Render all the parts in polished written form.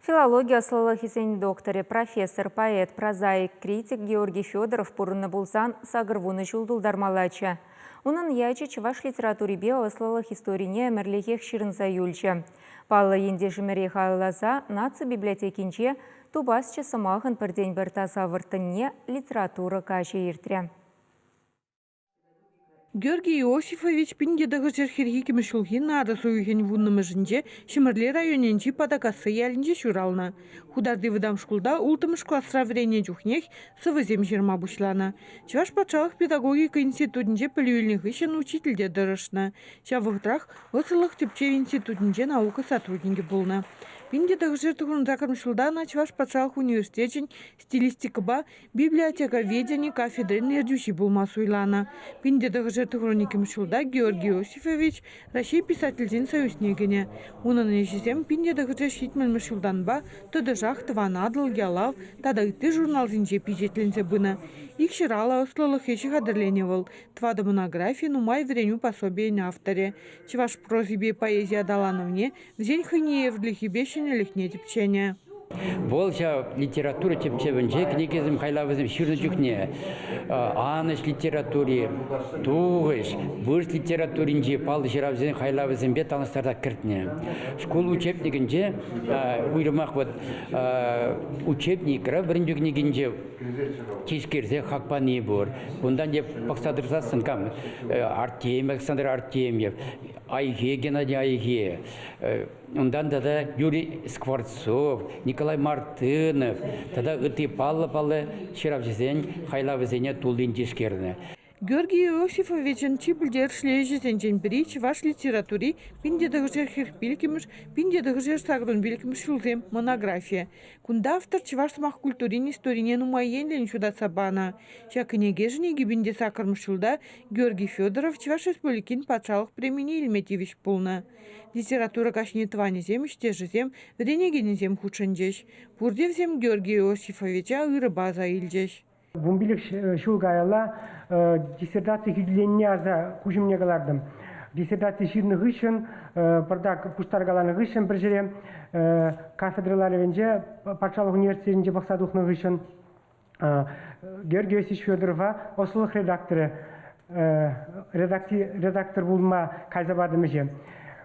Филология слалахисен докторы, профессор, поэт, прозаик, критик Георгий Федоров пурынны булсан сагырвуны жулдулдармалача. Унын ячы чываш литературибе ослалах историне әмірлехех ширынса юльча. Палла ендешімере халласа наци библиотекинче тубасчы самахын пірден бір тасавыртынне литература качы ертре. Георгий Иосифович пиндедығы жерхерхи кемішілген ады союхен вуннымыжынже Шымырле районенчи падакасы ялінже шурална. Хударды выдам шкулда ултымыш классра врене жухнех сывызем жерма бушлана. Чуваш патшалық педагогика институтынже пілюйлінг ишен учительде дырышна. Шавығытрах высылық тепче институтынже наука сотрудники болна. Пиндедығы жертығын закармышылдана Чуваш патшалық университетін стилистикаба библиотека ведени кафедрын ердюши болма суйлана. Пиндедығы жертығын жылда Георгий Иосифович Россия писательден союзнегіне. Оның нежізем пиндедығы жешітмін мұшылданба тұдыжақ тыванадыл ялав тадайты журналзінже пижетлензе бұны. Икширала ослылық еші қадырленевал. Твады монографии нумай вреню пособиен авторе. Чуваш прозибе поэзия далановне взень хынеевлихи бешенелихне тепчене. Болча литература тепчевенже книгезим хайлавызым ширны жүкне. Аныш литературе, туғыш, вырс литературинже пал жиравзен хайлавызым бет аныстарда кіртне. Школ учебнигінже уйрымақ вот учебникра бірінші книгінже кешкерзе хақпаны бұр. Бұндан деп пақсадырсасын кам Артемьев, Александр Артемьев, Айге, Геннадий Айге. Ондан да Юрий Скворцов, Николай Мартынов, тогда ыты паллы ширавжезен, хайлавызене тулдин жешкерне. Георгий Иосифовичен чипілдер шлежезен жен бірі чываш литератури пиндедығы жер херпилкіміш, пиндедығы жер сағырын білкіміш шулзем монография. Кунда автор чываш самақ культурин историнен умайенлен шуда сабана. Шакынеге жінеге бінде сақырмыш шулда Георгий Федоров чываш республикин патшалық премини илметивиш пулна. Литература кашне тванезем, штежезем, вренегенезем худшенжеш. Пурдевзем Георгий Иосифовича ыры база илжеш. Бумбилик шулгайла диссертация хидленне аза кужимне галардым. Диссертация ширны гышын, пардак пуштаргаланы гышын бір жере кафедралары венже патшалық университетінде бақсадухны гышын. Георгий Иосифович Федорова ослылық редактор булма кайзабады же.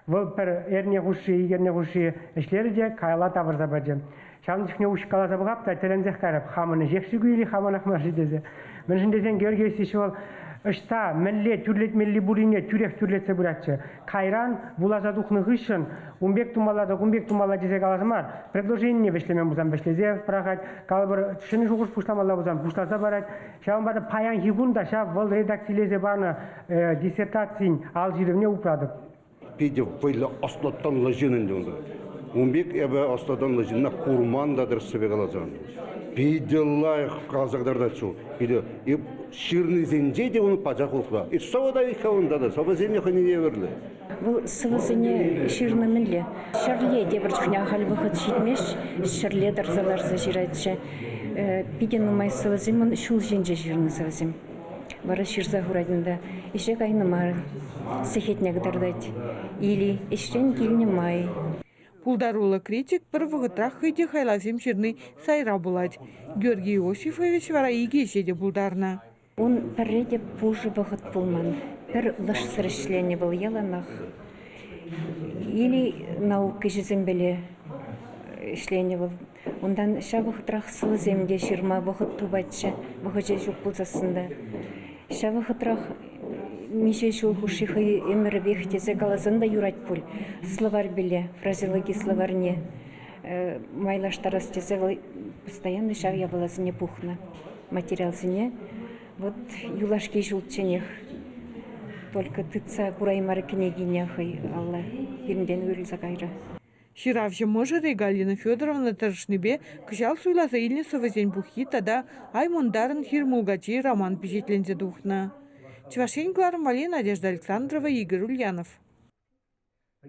Вол пер ерне гуши эшлері де кайла тавыр забады. Шамдышне ушкала забығап та телензех карап хамыны жекші гүйілі хаманақ маржы дезе. Мен жіндезен Георгий Иосифович ол ұшта мүлле түрлет мүлле бұрине түрек түрлетсе бұратшы. Кайран бұлазадухны ғышын умбек тумала дезек алазымар. Предложение бешлемен бұзан бешлезе прағат. Калыбыр шыны жұғыш пұштамалла бұзан пұштаса барат. Шауын бады паян хигунда шав бұл редакциялезе баны диссертациян ал жирівне ұпрадып. Пейде вайлы аслаттан лажынын деңді. Умбек әбі астадан лажынна курмандадыр сөбек алазан. Пейде лайық қалзағдарда чу. Пейде ширны зенже де оны пачақ ұлқыда. Савада екеуінде да, сава земе қанене верлі. Бұл сывызыне ширны мінлі. Шырле де бір жүхне ағал вғыт шетмеш, шырле дарзаларсы жирайтшы. Пейде нұмай сывызымын шул женже ширны сывызым. Бары ширза хурадында. Ишек айнымар, сехетне гдардать. Или иштен келіне май. Пулдарула критик бір вғытрах хыйде хайлазем ширны сайра булать. Георгий Иосифович вара иге жеде булдарна. Он пірреде пужы вғыт пулман. Пір лыш сырышлене был яланах. Или наука жезембеле ішлене был. Ондан ша вғытрах сылы земде ширма вғыт тубатшы, вғыт же жүк бұлзасында. Ша вғытрах Мише шул хушихы эмір вехтезе галазында юрать пуль. Словарь биле, фразеологи словарне. Майлаштарас тезе постоянно шаг я была зіне пухна. Материал зіне. Вот юлашки жултченех. Только тыца кураймары княгиняхай, Алла. Ирмден өріл загайра. Ширавже може Галина Федоровна Тарышныбе кышал суйласа илнесова зень бухи, тада аймондарын хирмулгачи роман пижетлензе духна. Чувашень Клара Малин, Надежда Александрова, Игорь Ульянов.